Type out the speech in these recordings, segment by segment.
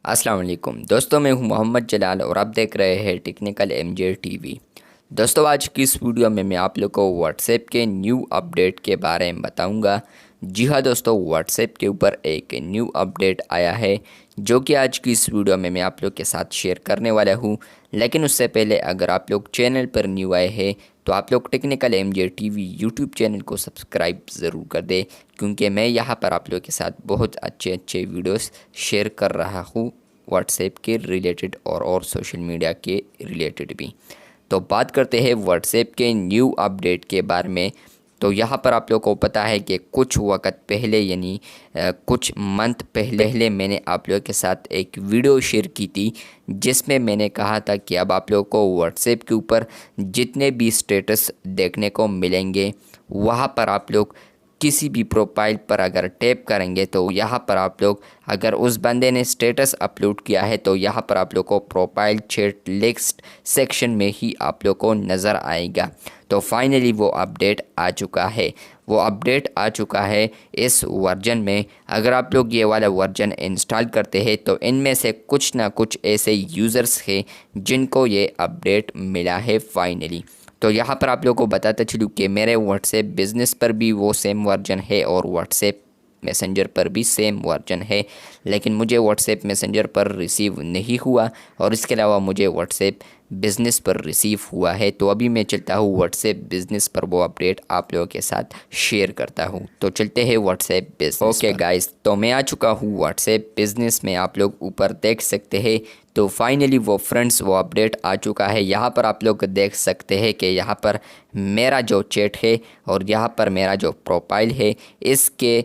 अस्सलाम वालेकुम दोस्तों, मैं हूं मोहम्मद जलाल और आप देख रहे हैं टेक्निकल एमजे टीवी। दोस्तों, आज की इस वीडियो में मैं आप लोग को व्हाट्सएप के न्यू अपडेट के बारे में बताऊंगा। जी हाँ दोस्तों, व्हाट्सएप के ऊपर एक न्यू अपडेट आया है जो कि आज की इस वीडियो में मैं आप लोग के साथ शेयर करने वाला हूं। लेकिन उससे पहले अगर आप लोग चैनल पर न्यू आए हैं तो आप लोग technical MJ TV YouTube channel को सब्सक्राइब ज़रूर कर दें, क्योंकि मैं यहाँ पर आप लोग के साथ बहुत अच्छे अच्छे वीडियोस शेयर कर रहा हूँ व्हाट्सएप के रिलेटेड और सोशल मीडिया के रिलेटेड भी। तो बात करते हैं व्हाट्सएप के न्यू अपडेट के बारे में। तो यहाँ पर आप लोग को पता है कि कुछ वक्त पहले यानी कुछ मंथ पहले मैंने आप लोग के साथ एक वीडियो शेयर की थी जिसमें मैंने कहा था कि अब आप लोग को व्हाट्सएप के ऊपर जितने भी स्टेटस देखने को मिलेंगे वहाँ पर आप लोग किसी भी प्रोफाइल पर अगर टैप करेंगे तो यहाँ पर आप लोग अगर उस बंदे ने स्टेटस अपलोड किया है तो यहाँ पर आप लोग को प्रोफाइल चैट लिस्ट सेक्शन में ही आप लोग को नज़र आएगा। तो फाइनली वो अपडेट आ चुका है। वो अपडेट आ चुका है इस वर्जन में। अगर आप लोग ये वाला वर्जन इंस्टॉल करते हैं तो इनमें से कुछ ना कुछ ऐसे यूज़र्स हैं जिनको ये अपडेट मिला है फाइनली। तो यहाँ पर आप लोगों को बताता चलूँ कि मेरे व्हाट्सएप बिज़नेस पर भी वो सेम वर्जन है और व्हाट्सएप मैसेंजर पर भी सेम वर्जन है, लेकिन मुझे व्हाट्सएप मैसेंजर पर रिसीव नहीं हुआ और इसके अलावा मुझे व्हाट्सएप बिज़नेस पर रिसीव हुआ है। तो अभी मैं चलता हूँ व्हाट्सएप बिज़नेस पर, वो अपडेट आप लोगों के साथ शेयर करता हूँ। तो चलते हैं व्हाट्सएप बिज़नेस। ओके गाइस, तो मैं आ चुका हूँ व्हाट्सएप बिज़नेस में। आप लोग ऊपर देख सकते हैं। तो फाइनली वो फ्रेंड्स वो अपडेट आ चुका है। यहाँ पर आप लोग देख सकते हैं कि यहाँ पर मेरा जो चैट है और यहाँ पर मेरा जो प्रोफाइल है इसके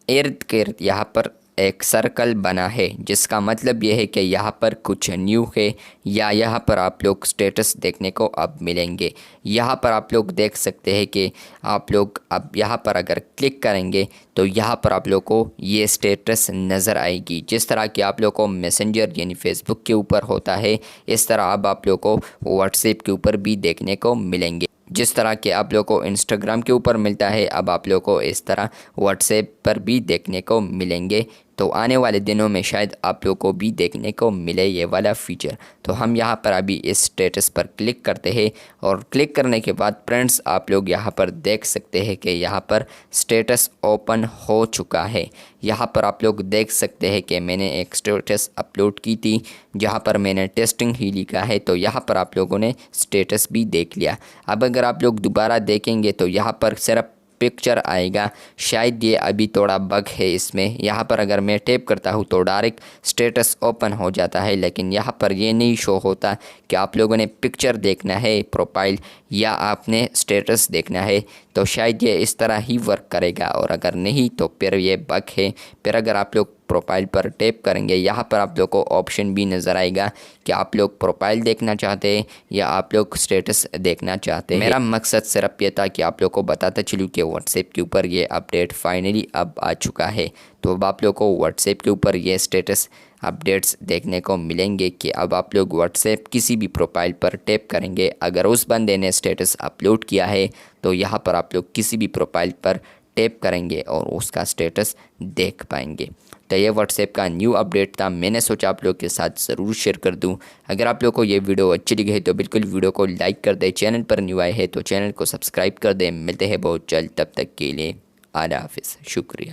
इर्द गिर्द यहाँ पर एक सर्कल बना है, जिसका मतलब ये है कि यहाँ पर कुछ न्यू है या यहाँ पर आप लोग स्टेटस देखने को अब मिलेंगे। यहाँ पर आप लोग देख सकते हैं कि आप लोग अब यहाँ पर अगर क्लिक करेंगे तो यहाँ पर आप लोग को ये स्टेटस नज़र आएगी। जिस तरह कि आप लोग को मैसेंजर यानी फेसबुक के ऊपर होता है, इस तरह अब आप लोग को व्हाट्सएप के ऊपर भी देखने को मिलेंगे। जिस तरह के आप लोग को इंस्टाग्राम के ऊपर मिलता है, अब आप लोग को इस तरह व्हाट्सएप पर भी देखने को मिलेंगे। तो आने वाले दिनों में शायद आप लोग को भी देखने को मिले ये वाला फ़ीचर। तो हम यहाँ पर अभी इस स्टेटस पर क्लिक करते हैं और क्लिक करने के बाद फ्रेंड्स आप लोग यहाँ पर देख सकते हैं कि यहाँ पर स्टेटस ओपन हो चुका है। यहाँ पर आप लोग देख सकते हैं कि मैंने एक स्टेटस अपलोड की थी जहाँ पर मैंने टेस्टिंग ही लिखा है। तो यहाँ पर आप लोगों ने स्टेटस भी देख लिया। अब अगर आप लोग दोबारा देखेंगे तो यहाँ पर सिर्फ पिक्चर आएगा। शायद ये अभी थोड़ा बग है इसमें। यहाँ पर अगर मैं टैप करता हूँ तो डायरेक्ट स्टेटस ओपन हो जाता है, लेकिन यहाँ पर ये नहीं शो होता कि आप लोगों ने पिक्चर देखना है प्रोफाइल या आपने स्टेटस देखना है। तो शायद ये इस तरह ही वर्क करेगा, और अगर नहीं तो फिर ये बग है। फिर अगर आप लोग प्रोफाइल पर टैप करेंगे यहाँ पर आप लोग को ऑप्शन भी नज़र आएगा कि आप लोग प्रोफाइल देखना चाहते हैं या आप लोग स्टेटस देखना चाहते हैं। मेरा मकसद सिर्फ ये था कि आप लोग को बताता चलूँ कि व्हाट्सएप के ऊपर ये अपडेट फाइनली अब आ चुका है। तो अब आप लोग को व्हाट्सएप के ऊपर ये स्टेटस अपडेट्स देखने को मिलेंगे कि अब आप लोग व्हाट्सएप किसी भी प्रोफाइल पर टैप करेंगे, अगर उस बंदे ने स्टेटस अपलोड किया है तो यहाँ पर आप लोग किसी भी प्रोफाइल पर टैप करेंगे और उसका स्टेटस देख पाएंगे। तो ये व्हाट्सएप का न्यू अपडेट था, मैंने सोचा आप लोग के साथ ज़रूर शेयर कर दूं। अगर आप लोग को ये वीडियो अच्छी लगी है तो बिल्कुल वीडियो को लाइक कर दें। चैनल पर न्यू आए हैं तो चैनल को सब्सक्राइब कर दें। मिलते हैं बहुत जल्द, तब तक के लिए आला हाफिज़, शुक्रिया।